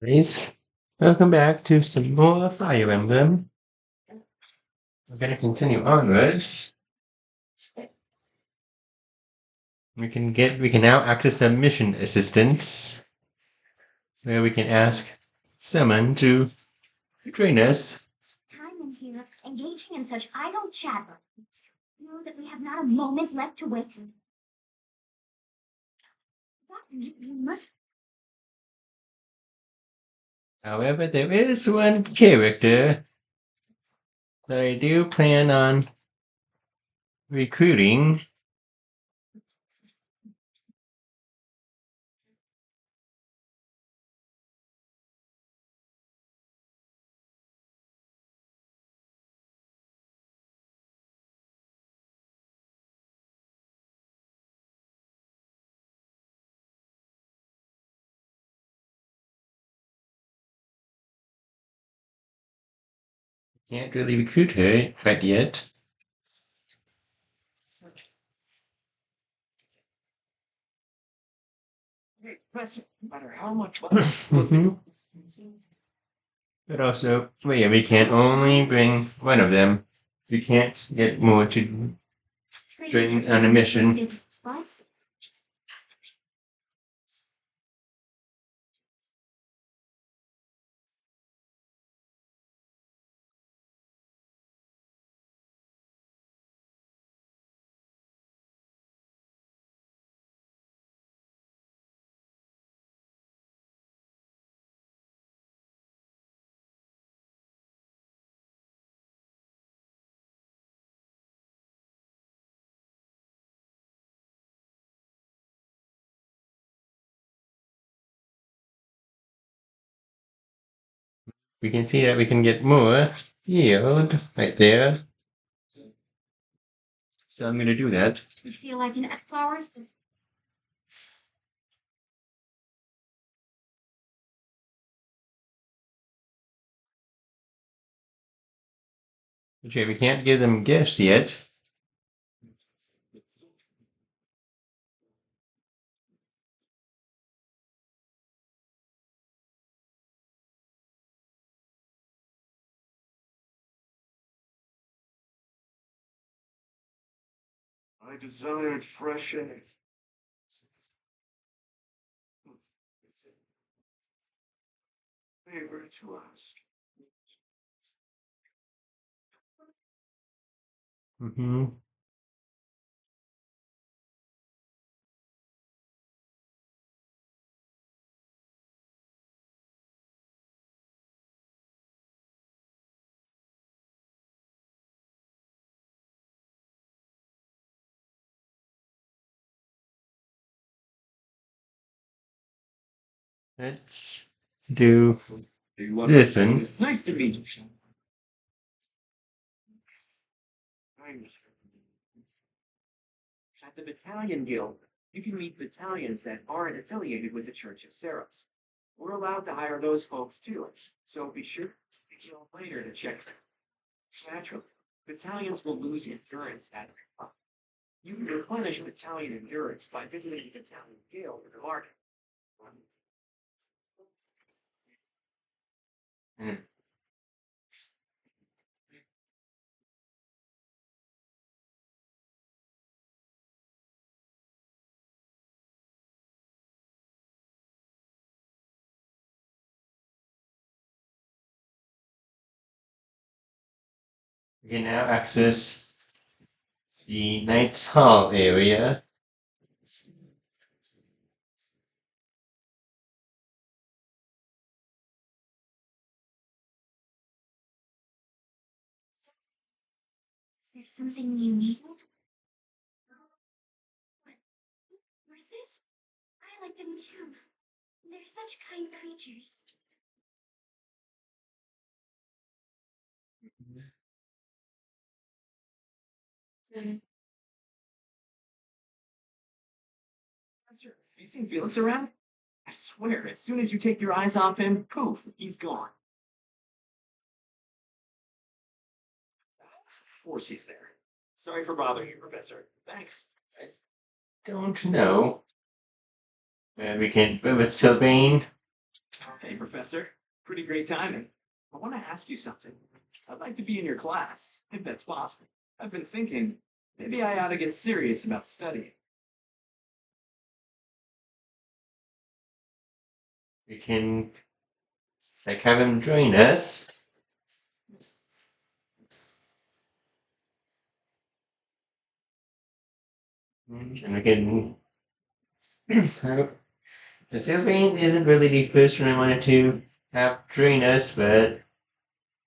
Guys, welcome back to some more Fire Emblem. We're going to continue onwards. We can now access a mission assistance where we can ask someone to train us. Time and here, engaging in such idle chatter. Know that we have not a moment left to waste. You must. However, there is one character that I do plan on recruiting. Can't really recruit her quite yet. Hey, Professor, no matter how much But also, wait, we can only bring one of them. We can't get more to join on a mission. Spots? We can see that we can get more yield right there. So I'm going to do that. You feel like in flowers? Okay, we can't give them gifts yet. I desired fresh air. Favor to ask. Mm-hmm. Let's do this one. Nice to meet you. At the Battalion Guild, you can meet battalions that aren't affiliated with the Church of Saros. We're allowed to hire those folks too, so be sure to speak later to check them. Naturally, battalions will lose endurance at you can replenish battalion endurance by visiting the Battalion Guild in the market. Mm. We can now access the Knight's Hall area. Is there something you need? What? Horses? I like them too. They're such kind creatures. Professor, have you seen Felix around? I swear, as soon as you take your eyes off him, poof, he's gone. Of course he's there. Sorry for bothering you, Professor. Thanks. Don't know. We can, with Silvain, Hey, Professor. Pretty great timing. I want to ask you something. I'd like to be in your class, if that's possible. I've been thinking, maybe I ought to get serious about studying. We can have him join us. And we can. The Silvain isn't really the person I wanted to have join us, but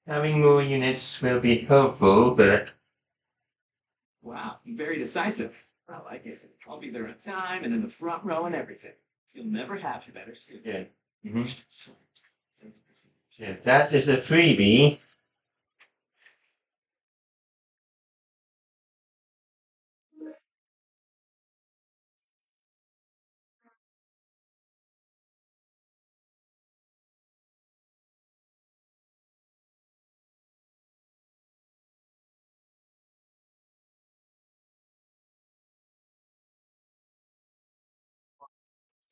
having more units will be helpful. But Wow, very decisive. I like it. I'll be there on time and in the front row and everything. You'll never have a better student. yeah, yeah, that is a freebie.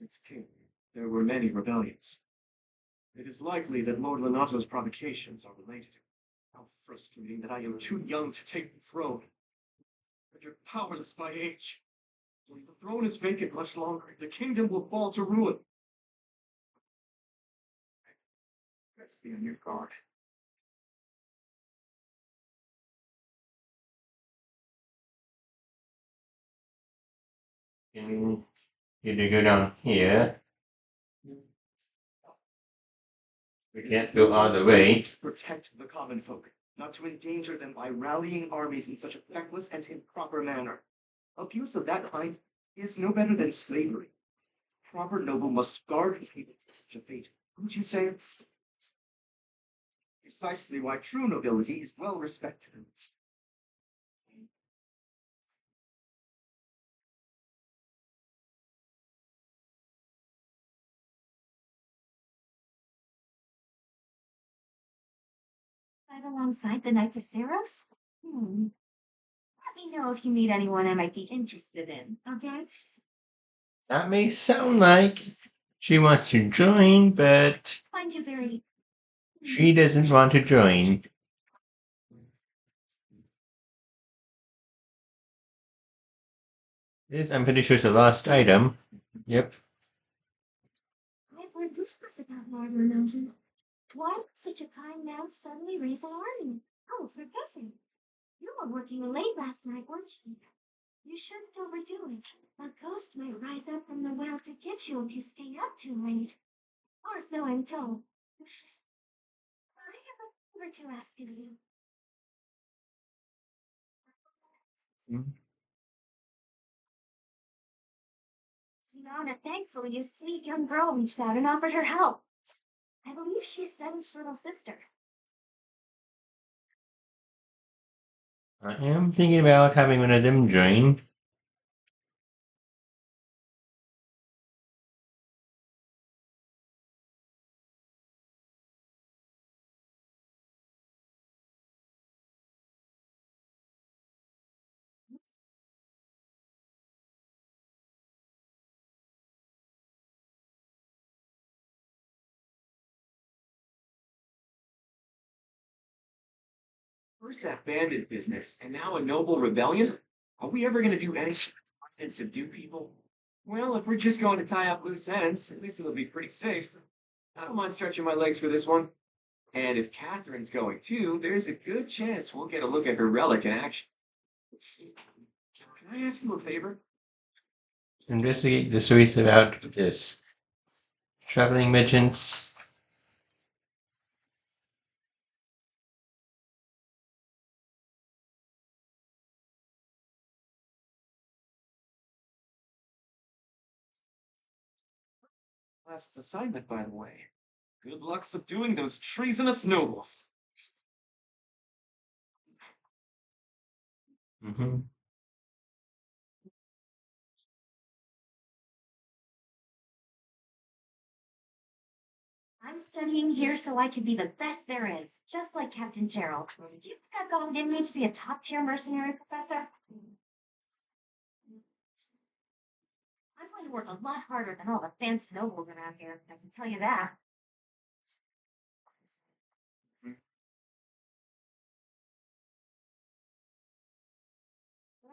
It's king. There were many rebellions. It is likely that Lord Lenato's provocations are related. How frustrating that I am too young to take the throne. But you're powerless by age. If the throne is vacant much longer, the kingdom will fall to ruin. Let's be on your guard. Can either go down here. We can't go all the way. To protect the common folk, not to endanger them by rallying armies in such a feckless and improper manner. Abuse of that kind is no better than slavery. Proper noble must guard people from such a fate, wouldn't you say? Precisely why true nobility is well respected. Right alongside the Knights of Saros? Let me know if you meet anyone I might be interested in, okay? That may sound like she wants to join, but Find you very. she doesn't want to join. This, I'm pretty sure, is a lost item. Yep. I've heard whispers about Lord Renato. Why would such a kind man suddenly raise an army? Oh, Professor, you were working late last night, weren't you? You shouldn't overdo it. A ghost might rise up from the well to get you if you stay up too late. Or so I'm told. I have a favor to ask of you. Tiana, thankfully, a sweet young girl reached out and offered her help. I believe she's Sen's little sister. I am thinking about having one of them join. First that bandit business, and now a noble rebellion? Are we ever gonna do anything and subdue people? Well, if we're just going to tie up loose ends, at least it'll be pretty safe. I don't mind stretching my legs for this one. And if Catherine's going too, there's a good chance we'll get a look at her relic in action. Can I ask you a favor? Investigate the stories about this. Traveling merchants. Last assignment, by the way. Good luck subduing those treasonous nobles. Mm-hmm. I'm studying here so I can be the best there is, just like Captain Gerald. Do you think I've got it in me to be a top-tier mercenary, Professor? I'm going to work a lot harder than all the fancy nobles around here, I can tell you that.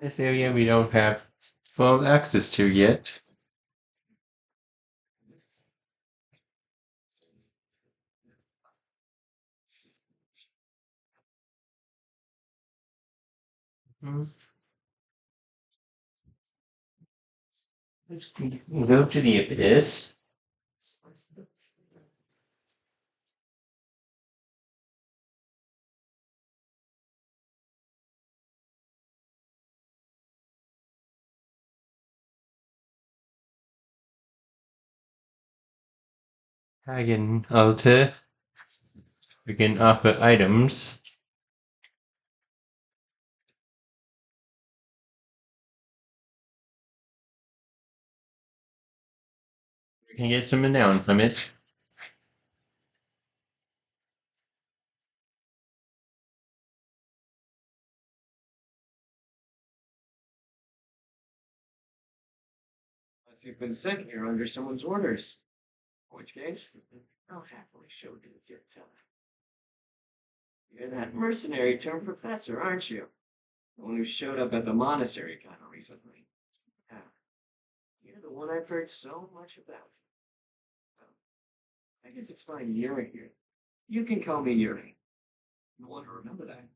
This area we don't have full access to yet. Let's go to the abyss. Dragon altar. We can offer items. We can get some renown from it. Unless you've been sent here under someone's orders. In which case, I'll happily show you the good time. You're that mercenary turned professor, aren't you? The one who showed up at the monastery kind of recently. Yeah. You're the one I've heard so much about. Well, I guess it's fine you're here. You can call me Yuri. You'll want to remember that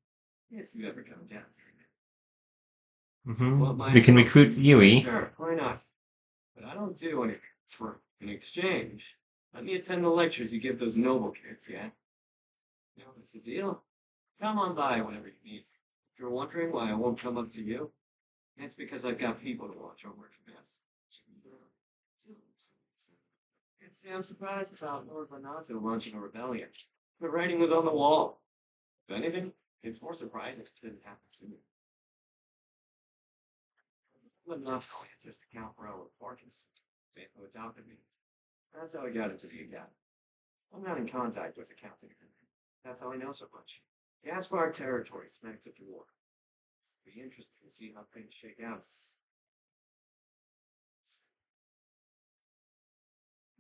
if you ever come down here. We can recruit Yui. Sure, why not? But I don't do anything for in exchange. Let me attend the lectures you give those noble kids, yeah? You know, it's a deal. Come on by whenever you need. If you're wondering why I won't come up to you, that's because I've got people to watch over at mess. Can't say I'm surprised about Lord Renato launching a rebellion. The writing was on the wall. If anything, it's more surprising it didn't happen sooner. Renato answers to Count Rowe of Porcus, who adopted me. That's how I got into the academy. I'm not in contact with the Count anymore. That's how I know so much. He asked for our territory smacked up to war. Be interested to see how things shake out.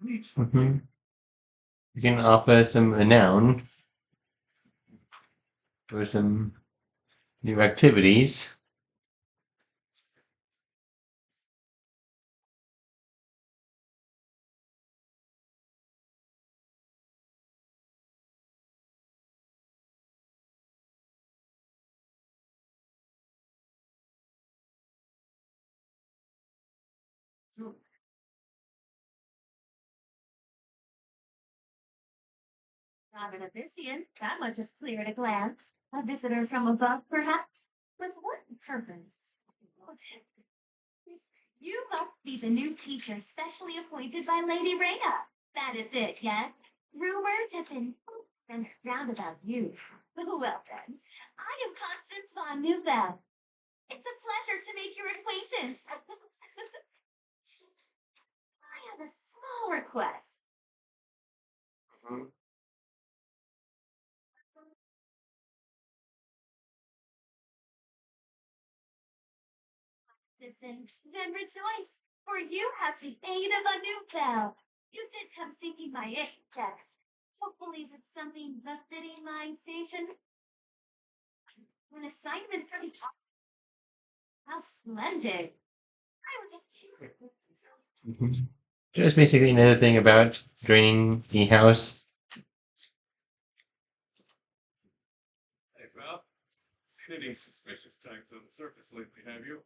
We can offer some renown for some new activities. Not an Abyssian, that much is clear at a glance. A visitor from above, perhaps? With what purpose? You must be the new teacher specially appointed by Lady Rhea. That is it, yes? Rumors have been round about you. Well then, I am Constance von Neufeld. It's a pleasure to make your acquaintance. I have a small request. Distance, then rejoice, for you have the aid of a new bell. You did come seeking my aid, yes. Hopefully it's something befitting my station. An assignment from how splendid. I would Just basically another thing about draining the house. Hey, pal. Seen any suspicious types on the surface lately, have you?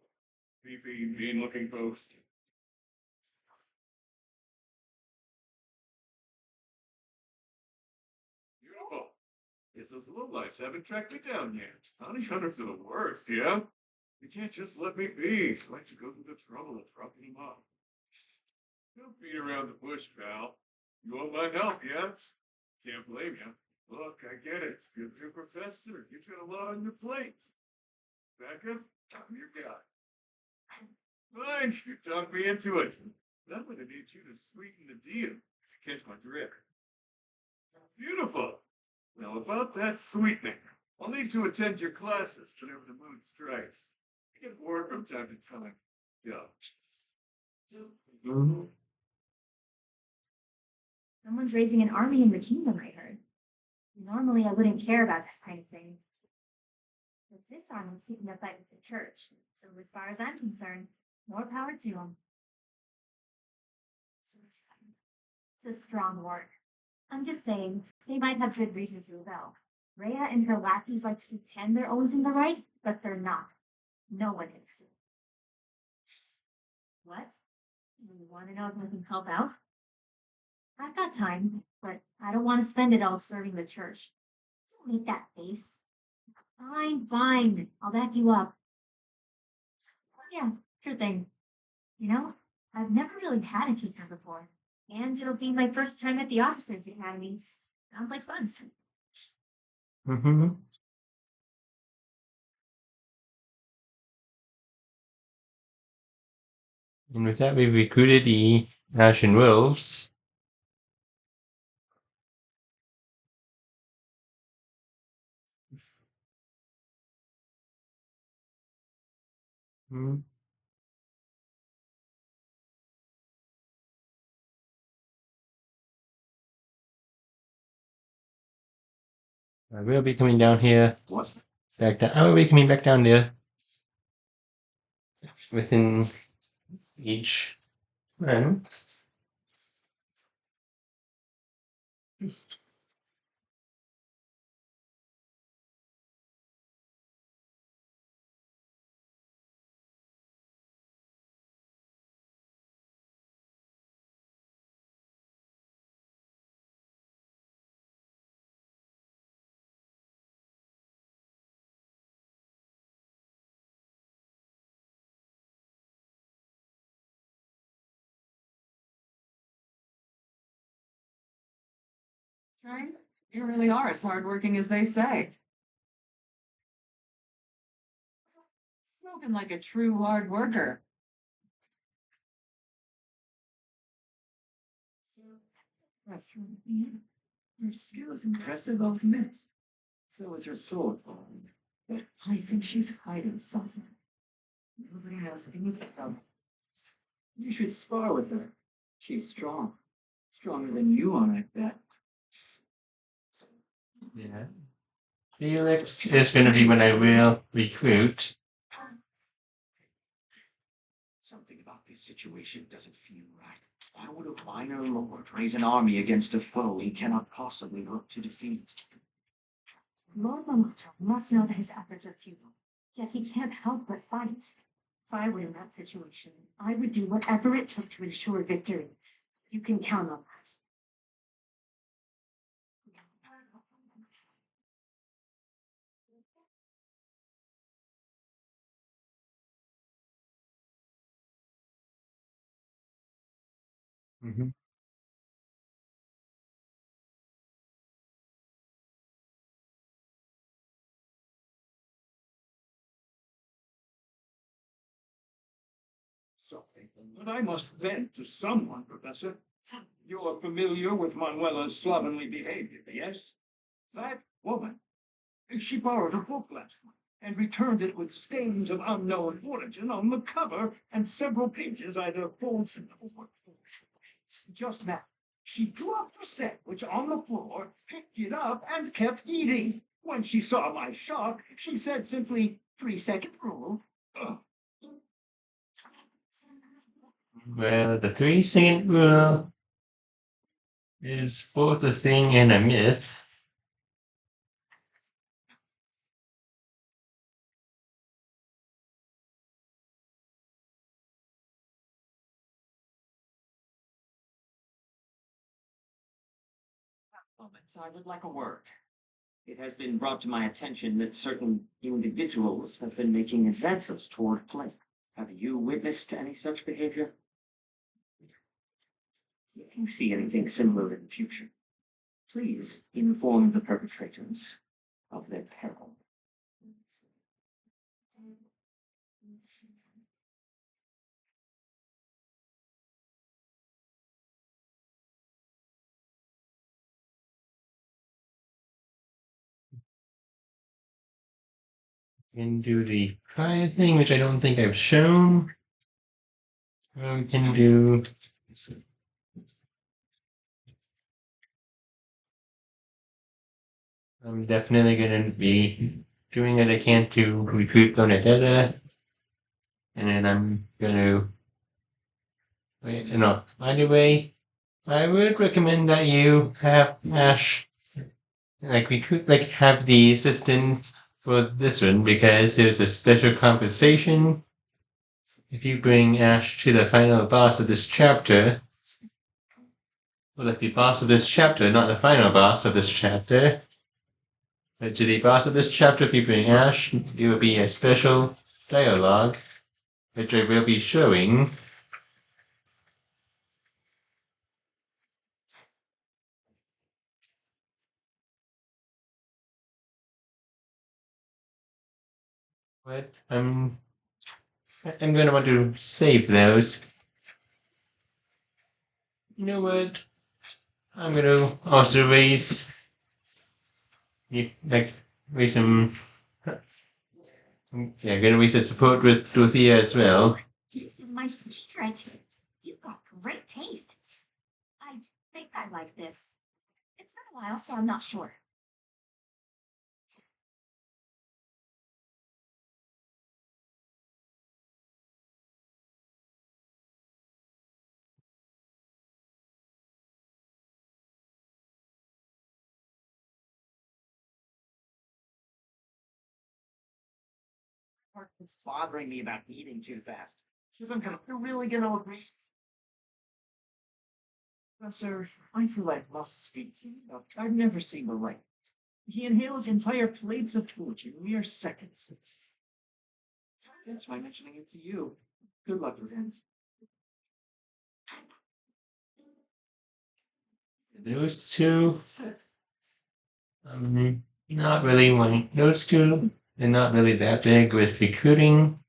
Beefy, mean-looking folks. Beautiful. Guess those lowlifes haven't tracked me down yet. Bounty hunters are the worst, yeah? You can't just let me be, so I have to go through the trouble of dropping them off. Don't beat around the bush, pal. You want my help, yeah? Can't blame you. Look, I get it. You're the professor. You've got a lot on your plate. Becca, I'm your guy. Fine, you talked me into it. But I'm gonna need you to sweeten the deal, if you catch my drift. Beautiful. Now about that sweetening, I'll need to attend your classes whenever the mood strikes. I get bored from time to time. Yeah. Someone's raising an army in the kingdom, I heard. Normally I wouldn't care about this kind of thing. But this army's keeping a fight with the church, so as far as I'm concerned, more power to them. It's a strong word. I'm just saying, they might have good reason to rebel. Rhea and her lackeys like to pretend they're always in the right, but they're not. No one is. What? You want to know if I can help out? I've got time, but I don't want to spend it all serving the church. Don't make that face. Fine, fine. I'll back you up. Yeah, sure thing. You know, I've never really had a teacher before, and it'll be my first time at the Officers Academy. Sounds like fun. Mm-hmm. And with that, we recruited the Ashen Wolves. Hmm. I will be coming down here. What's that? Back down. I will be coming back down there. Within each man. Right? You really are as hardworking as they say. Spoken like a true hard worker. So, her skill is impressive, I'll admit. So is her sword. But I think she's hiding something. Nobody knows anything about her. You should spar with her. She's strong. Stronger than you are, I bet. Yeah. Felix is going to be when I will recruit. Something about this situation doesn't feel right. Why would a minor lord raise an army against a foe he cannot possibly look to defeat? Lord Lamato must know that his efforts are futile, yet he can't help but fight. If I were in that situation, I would do whatever it took to ensure victory. You can count on that. Mm-hmm. Something that I must vent to someone, Professor. You're familiar with Manuela's slovenly behavior, yes? That woman. She borrowed a book last week and returned it with stains of unknown origin on the cover and several pages either pulled or just now. She dropped the sandwich on the floor, picked it up, and kept eating. When she saw my shock, she said simply, 3-second rule. Ugh. Well, the 3-second rule is both a thing and a myth. Moments, I would like a word. It has been brought to my attention that certain individuals have been making advances toward play. Have you witnessed any such behavior? If you see anything similar in the future, please inform the perpetrators of their peril. We can do the prior thing, which I don't think I've shown. Or we can do. I'm definitely going to be doing what I can to recruit Bernedetta. And then I'm gonna wait, no, by the way, I would recommend that you have Ashe like recruit like have the assistant for this one because there's a special compensation if you bring Ashe to the final boss of this chapter. Well, like the boss of this chapter, not the final boss of this chapter. But to the boss of this chapter, if you bring Ashe, it will be a special dialogue, which I will be showing. But I'm gonna want to save those. You know what? I'm gonna also like raise some. Yeah, gonna raise some support with Dorothea as well. This is my favorite. You've got great taste. I think I like this. It's been a while, so I'm not sure. It's bothering me about eating too fast. Says I'm gonna, you're really gonna agree? Professor, I feel like I must speak to you. I've never seen the like. He inhales entire plates of food in mere seconds. That's why I'm mentioning it to you. Good luck with him. Those two, not really one. Those two, they're not really that big with recruiting.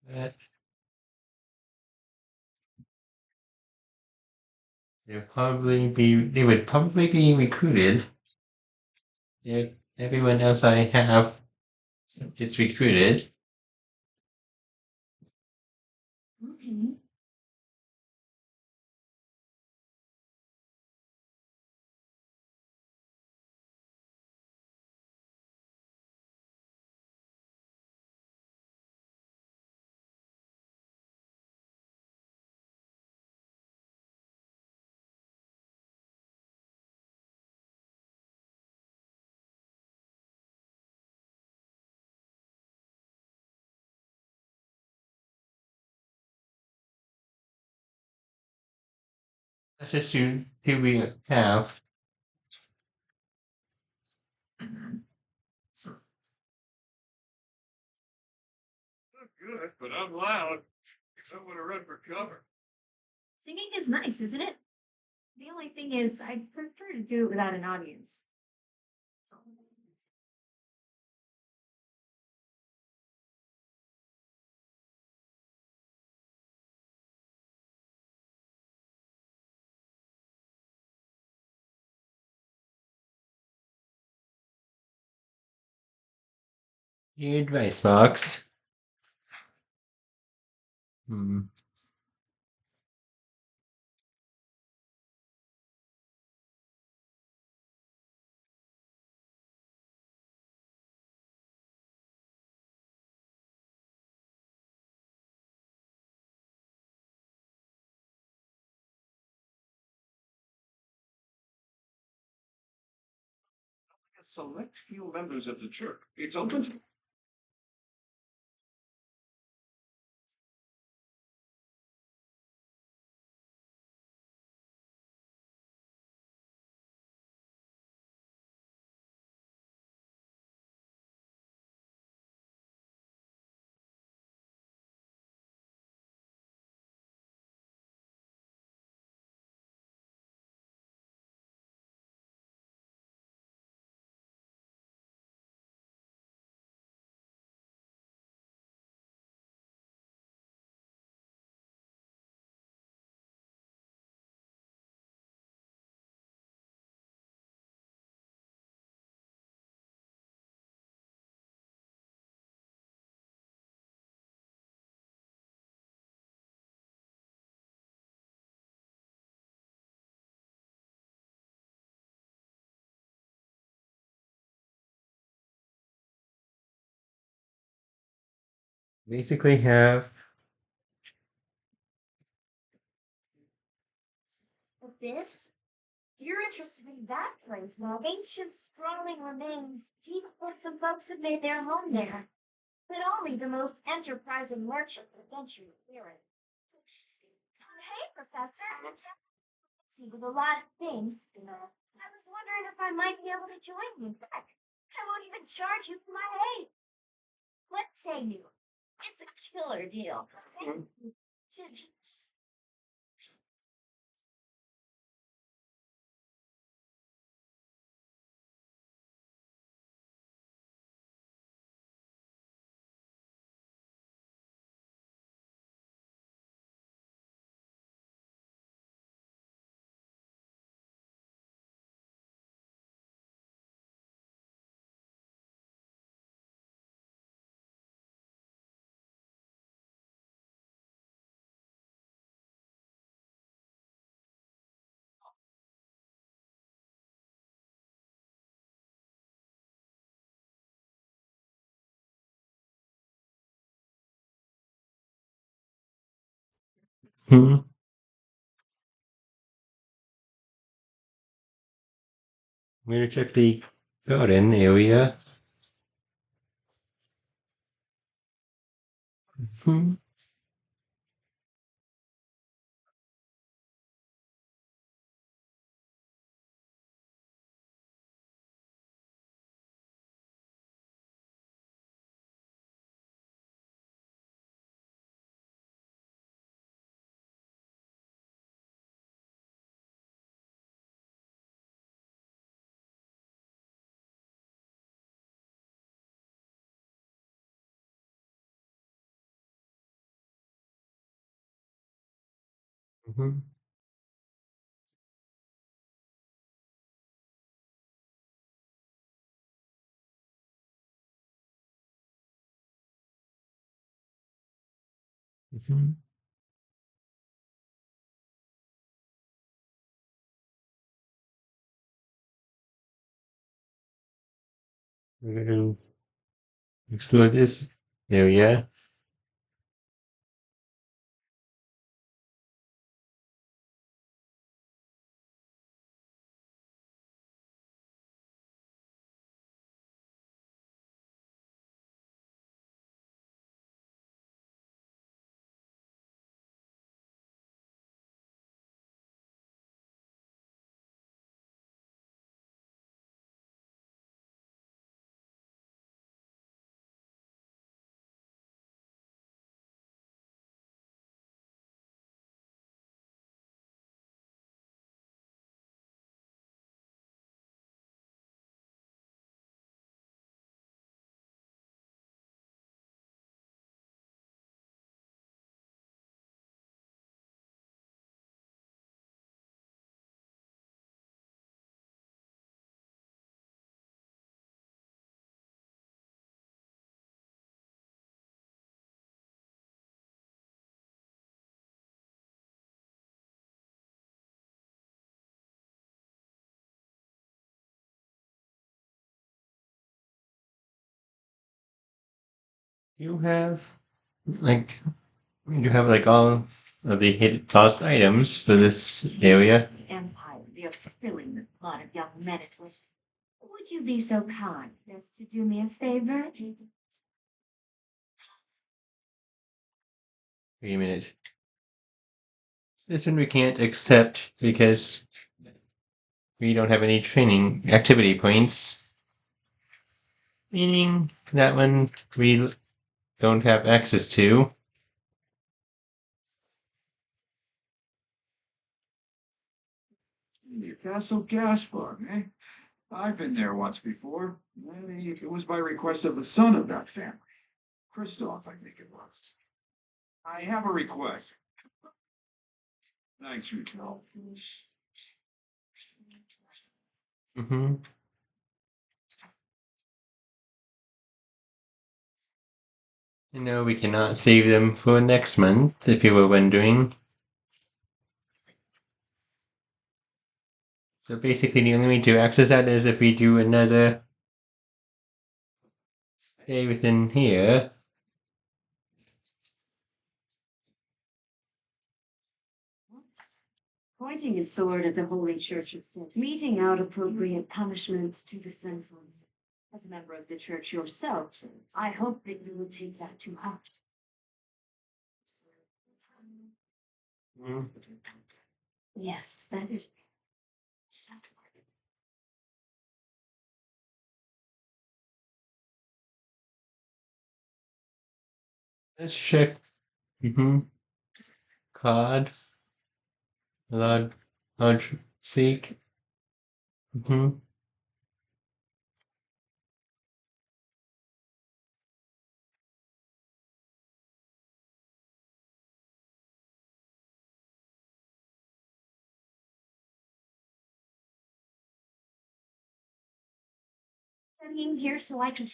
But they would probably be recruited if everyone else I have gets recruited. Okay. Let's just see who we have. Not good, but I'm loud. I want to run for cover. Singing is nice, isn't it? The only thing is, I'd prefer to do it without an audience. Your advice box. Hmm. A select few members of the church. It's open to basically have But this? You're interested in that place, ancient sprawling remains. Deep woods and folks have made their home there. But only the most enterprising merchant would venture near it. Hey, Professor. See, with a lot of things, I was wondering if I might be able to join you. I won't even charge you for my aid. What say you? It's a killer deal. hmm, I'm gonna check the garden area. Hmm. Mhm. Mhm. We're going to explore this area. You have like you have like all of the hidden lost items for this area. Empire, the upspilling the blood of young men it was. Would you be so kind as to do me a favor? Wait a minute. This one we can't accept because we don't have any training activity points. Meaning that one we don't have access to. Castle Gaspar, eh? I've been there once before. It was by request of the son of that family. Christoph, I think it was. I have a request. Thanks, Rico. Mm-hmm. No, we cannot save them for next month, if you were wondering. So basically, the only way to access that is if we do another day within here. Pointing his sword at the Holy Church of Sin, meting out appropriate punishment to the sinful. As a member of the church yourself, I hope that you will take that to heart. Mhm. Yes, that is. Let's check. Mm-hmm. Card. Large seek. Mm-hmm. Studying here so I can.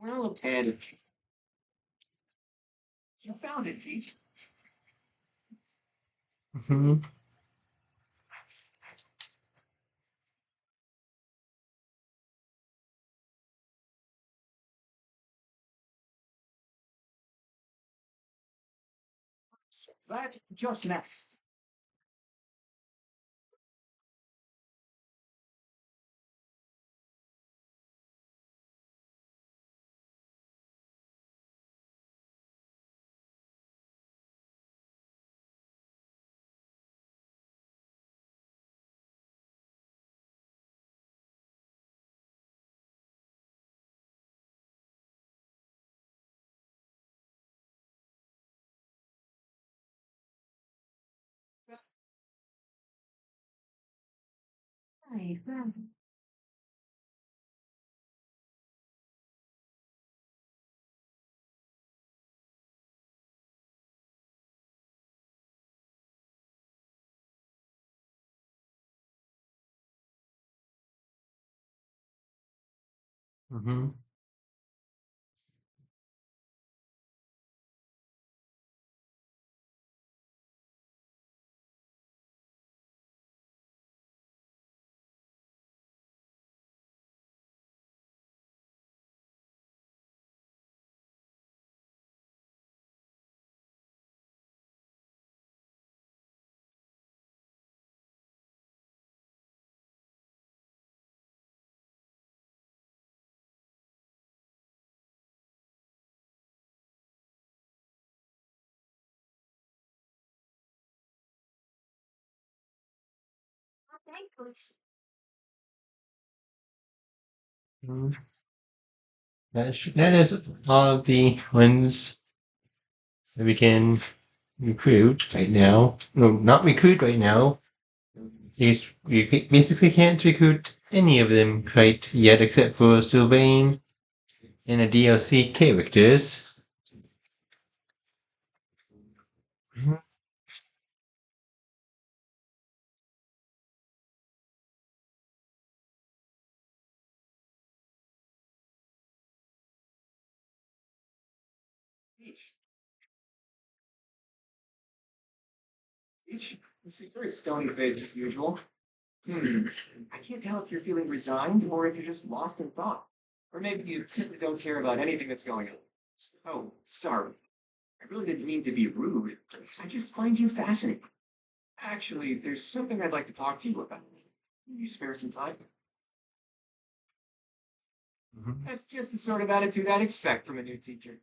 Well, Ted, you found it, teacher. Mm-hmm. That just next. Right, right. Mm-hmm. Thankfully. Mm-hmm. That is all the ones that we can recruit right now. No, not recruit right now. We basically can't recruit any of them quite yet, except for Silvain and the DLC characters. Mhm. Teach. Teach. You see very stony face as usual. I can't tell if you're feeling resigned or if you're just lost in thought. Or maybe you simply don't care about anything that's going on. Oh, sorry. I really didn't mean to be rude. I just find you fascinating. Actually, there's something I'd like to talk to you about. Can you spare some time? Mhm. That's just the sort of attitude I'd expect from a new teacher.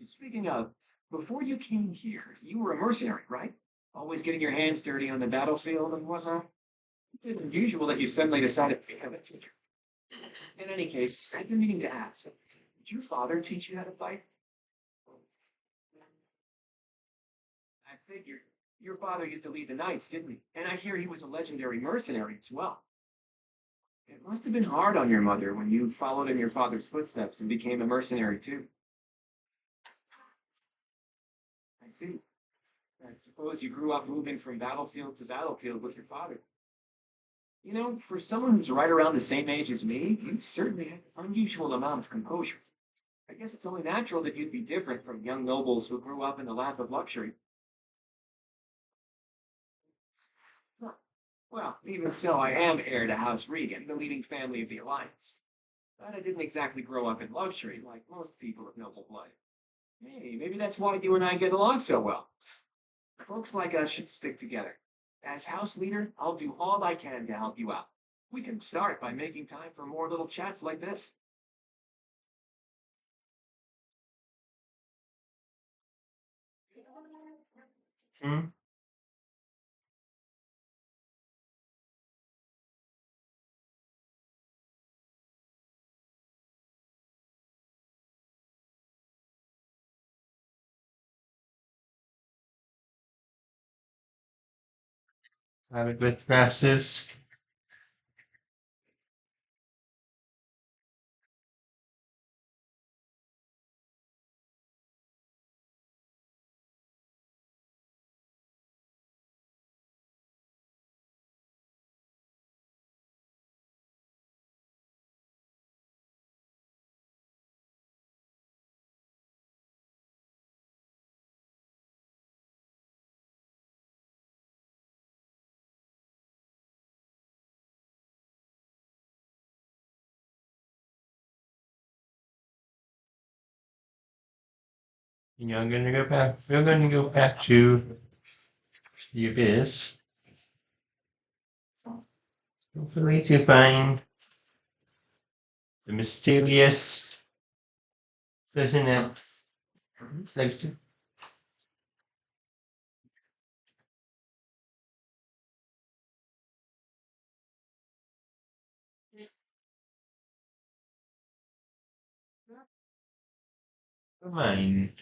Speaking of, before you came here, you were a mercenary, right? Always getting your hands dirty on the battlefield and whatnot. It's unusual that you suddenly decided to become a teacher. In any case, I've been meaning to ask, did your father teach you how to fight? I figured. Your father used to lead the knights, didn't he? And I hear he was a legendary mercenary as well. It must have been hard on your mother when you followed in your father's footsteps and became a mercenary too. I see. I suppose you grew up moving from battlefield to battlefield with your father. You know, for someone who's right around the same age as me, you certainly have an unusual amount of composure. I guess it's only natural that you'd be different from young nobles who grew up in the lap of luxury. Huh. Well, even so, I am heir to House Regan, the leading family of the Alliance. But I didn't exactly grow up in luxury like most people of noble blood. Hey, maybe that's why you and I get along so well. Folks like us should stick together. As house leader, I'll do all I can to help you out. We can start by making time for more little chats like this. Hmm? Have it with classes. You're gonna go back. We're gonna go back to the abyss. Hopefully to find the mysterious person that likes to mind.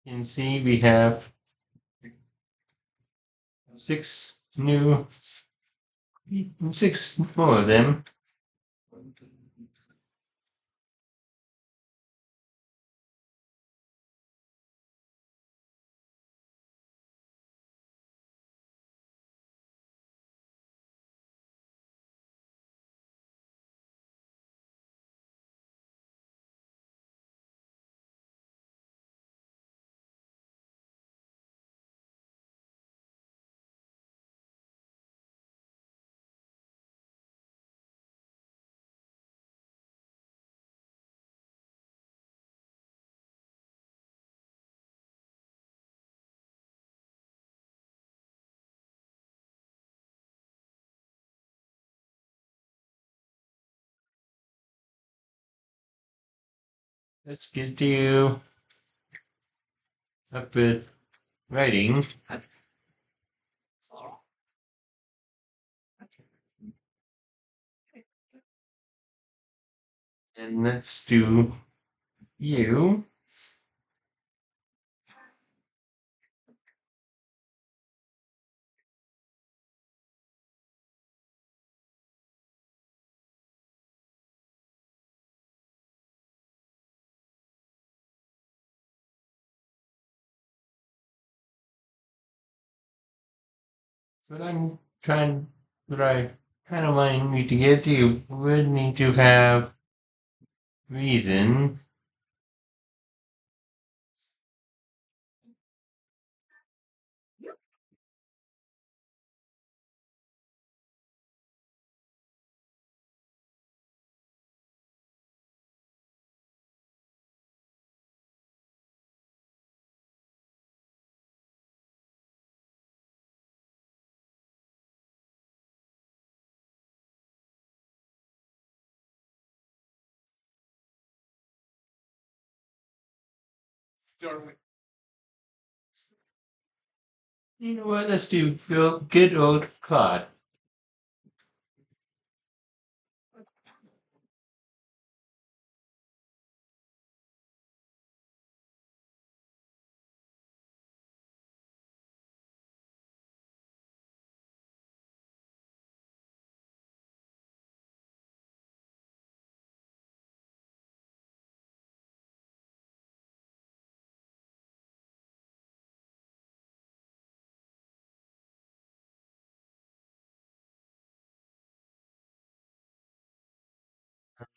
You can see we have 6 more of them. Let's get you up with writing. And let's do you. But I'm trying, but I kind of want you to get to you would need to have reason. Start with You know what? Let's do good old Claude.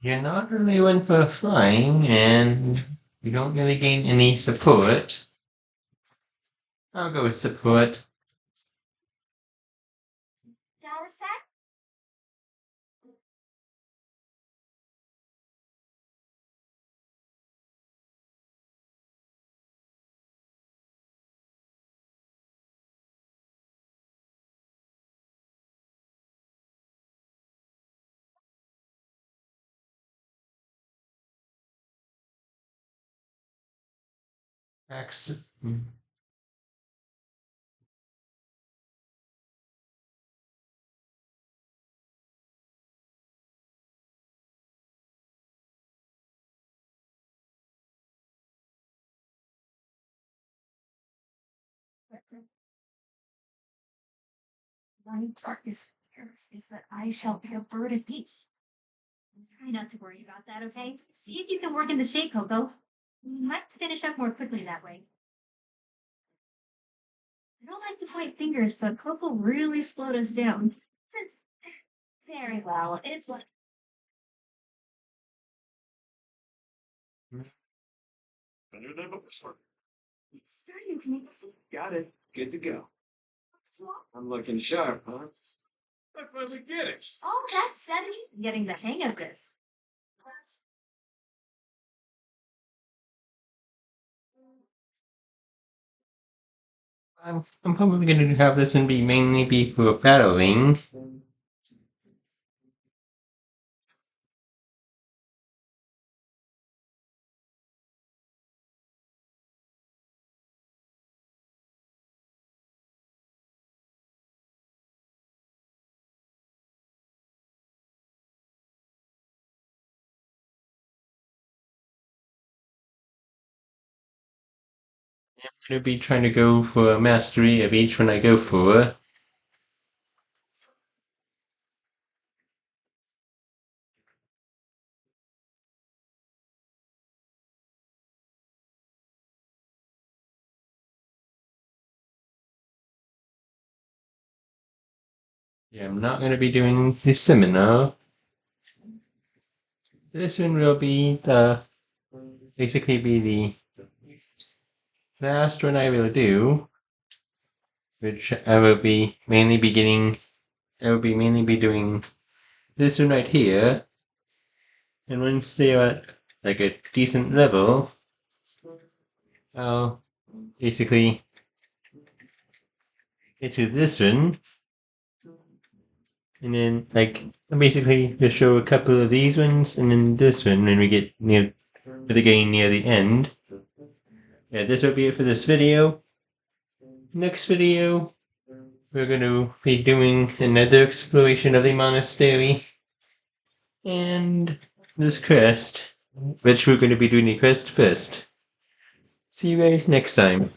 You're not really one for flying, and you don't really gain any support. I'll go with support. Got a sec? X. My darkest fear is that I shall be a bird of peace. Try not to worry about that, okay? See if you can work in the shade, Coco. We might finish up more quickly that way. I don't like to point fingers, but Coco really slowed us down. Since very well, it's what Better than before. it's starting to make it seem Got it. Good to go. small. I'm looking sharp, huh? I finally get it. Oh, that's steady. Getting the hang of this. I'm probably going to have this and be mainly be for battling. I'm going to be trying to go for a mastery of each one I go for. Yeah, I'm not going to be doing the seminar. This one will be basically be the last one I will do, which I will be mainly beginning. I will be mainly be doing this one right here, and once they are at like a decent level, I'll basically get to this one, and then like basically just show a couple of these ones, and then this one when we get near the getting near the end. Yeah, this will be it for this video. Next video, we're going to be doing another exploration of the monastery and this quest, which we're going to be doing the quest first. See you guys next time.